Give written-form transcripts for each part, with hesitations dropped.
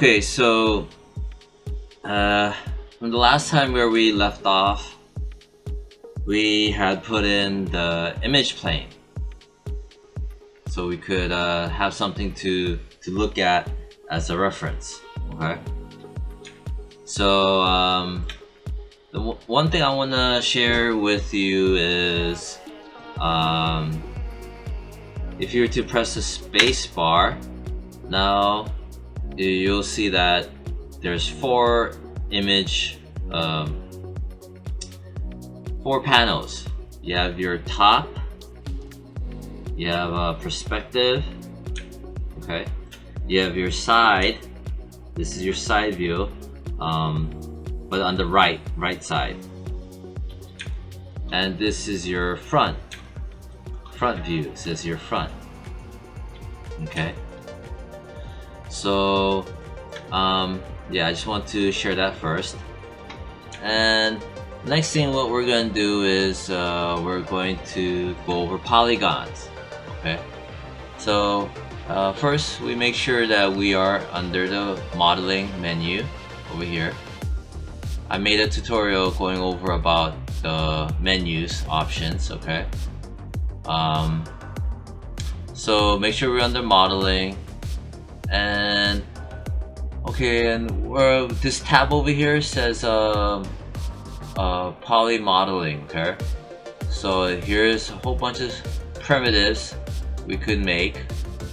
Okay, so from the last time where we left off, we had put in the image plane, so we could have something to look at as a reference. Okay. So the one thing I want to share with you is if you were to press the space bar, now you'll see that there's four panels. You have your top, you have a perspective, okay, you have your side. This is your side view, but on the right side, and this is your front view. It says your front. Okay, so yeah, I just want to share that first. And next thing what we're going to do is we're going to go over polygons. Okay, so first we make sure that we are under the modeling menu over here. I made a tutorial going over about the menus options. Okay, so make sure we're under modeling, and okay, and this tab over here says poly modeling. Okay, so here's a whole bunch of primitives we could make.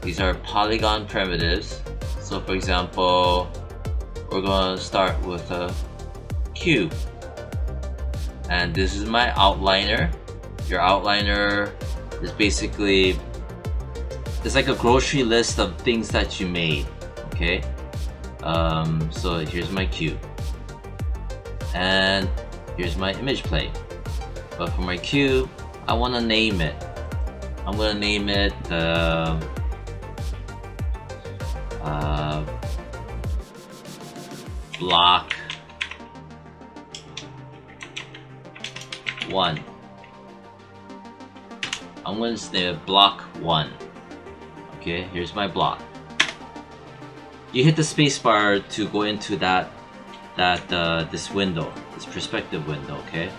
These are polygon primitives. So for example, we're going to start with a cube, and this is my outliner. Your outliner is basically, it's like a grocery list of things that you made. Okay, so here's my cube, and here's my image plane. But for my cube, I want to name it. I'm going to name it block 1. I'm going to name it block 1. Okay, here's my block. You hit the spacebar to go into this window, this perspective window. Okay,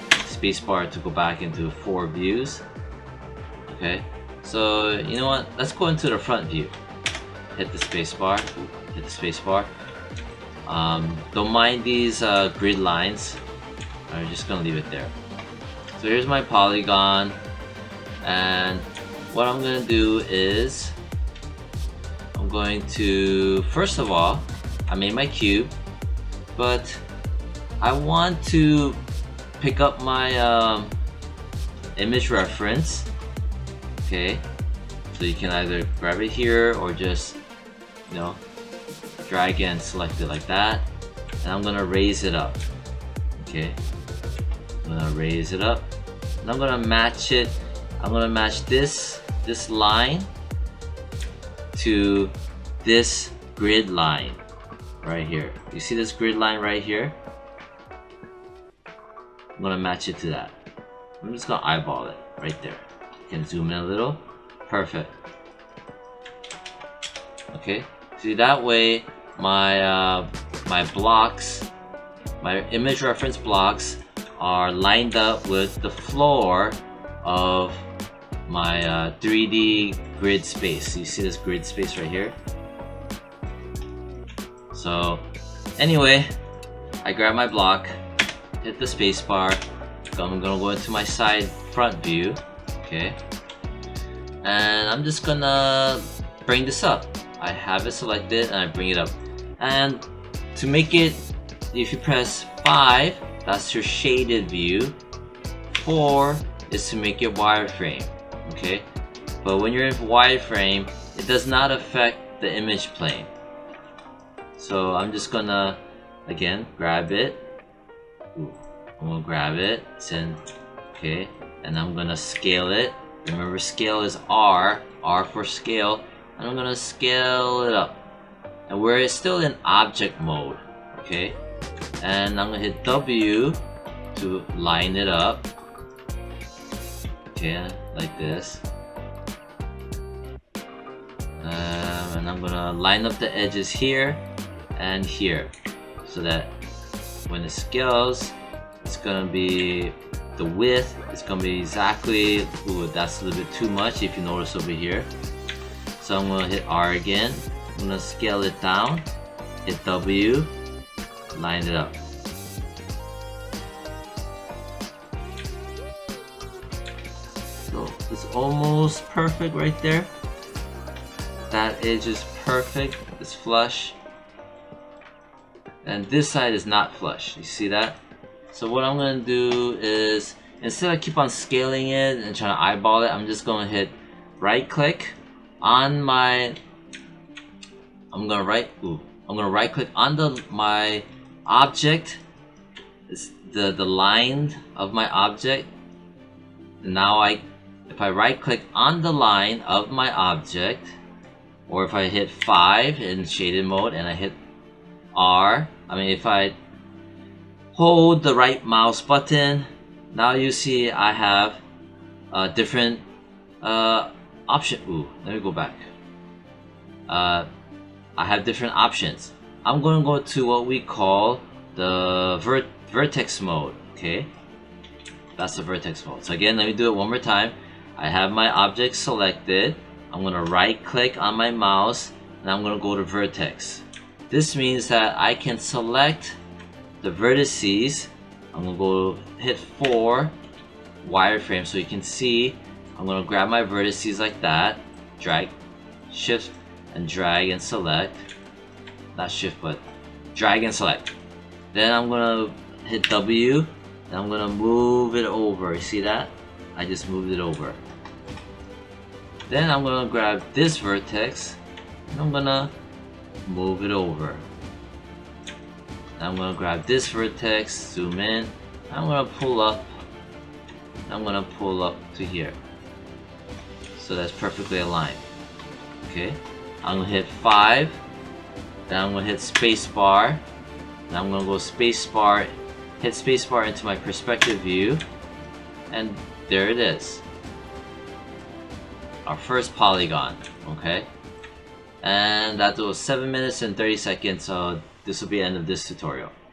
spacebar to go back into 4 views. Okay, so you know what? Let's go into the front view. Hit the spacebar. Hit the spacebar. Don't mind these grid lines. I'm just gonna leave it there. So here's my polygon, and what I'm gonna do is I'm going to, first of all, I made my cube, but I want to pick up my image reference. Okay, so you can either grab it here or just, you know, drag and select it like that, and I'm gonna raise it up. Okay, I'm gonna raise it up, and I'm gonna match it. I'm gonna match this line to this grid line right here. You see this grid line right here? I'm gonna match it to that. I'm just gonna eyeball it right there. You can zoom in a little. Perfect. Okay, see, that way my my blocks, my image reference blocks are lined up with the floor of my 3D grid space. You see this grid space right here? So anyway, I grab my block, hit the space bar, I'm gonna go into my side front view. Okay, and I'm just gonna bring this up. I have it selected and I bring it up, and to make it, if you press 5, that's your shaded view. 4 is to make it wireframe. Okay, but when you're in wireframe, it does not affect the image plane. So I'm just gonna again grab it. I'm gonna grab it, okay, and I'm gonna scale it. Remember, scale is R for scale, and I'm gonna scale it up, and we're still in object mode. Okay, and I'm gonna hit W to line it up. Okay, like this, and I'm gonna line up the edges here, and here, so that when it scales, it's gonna be, the width is gonna be exactly, ooh, that's a little bit too much if you notice over here. So I'm gonna hit R again, I'm gonna scale it down, hit W, line it up. So it's almost perfect right there. That edge is perfect, it's flush. And this side is not flush, you see that? So what I'm gonna do is, instead of keep on scaling it and trying to eyeball it, I'm just gonna hit right click on my, I'm gonna right click on my object. It's the line of my object. And now if I right click on the line of my object, or if I hit 5 in shaded mode and I hit R, if I hold the right mouse button, now you see I have a different option. Ooh, let me go back. I have different options. I'm going to go to what we call the vertex mode. Okay, that's the vertex mode. So again, let me do it one more time. I have my object selected. I'm going to right click on my mouse and I'm going to go to vertex. This means that I can select the vertices. I'm going to go hit 4 wireframe so you can see. I'm going to grab my vertices like that, drag, shift and drag and select. Not shift, but drag and select. Then I'm going to hit W and I'm going to move it over. You see that? I just moved it over. Then I'm going to grab this vertex and I'm going to move it over. I'm going to grab this vertex, zoom in, I'm going to pull up, I'm going to pull up to here. So that's perfectly aligned. Okay, I'm going to hit 5, then I'm going to hit spacebar, then I'm going to go spacebar, hit spacebar into my perspective view, and there it is. Our first polygon, okay? And that was 7 minutes and 30 seconds, so this will be the end of this tutorial.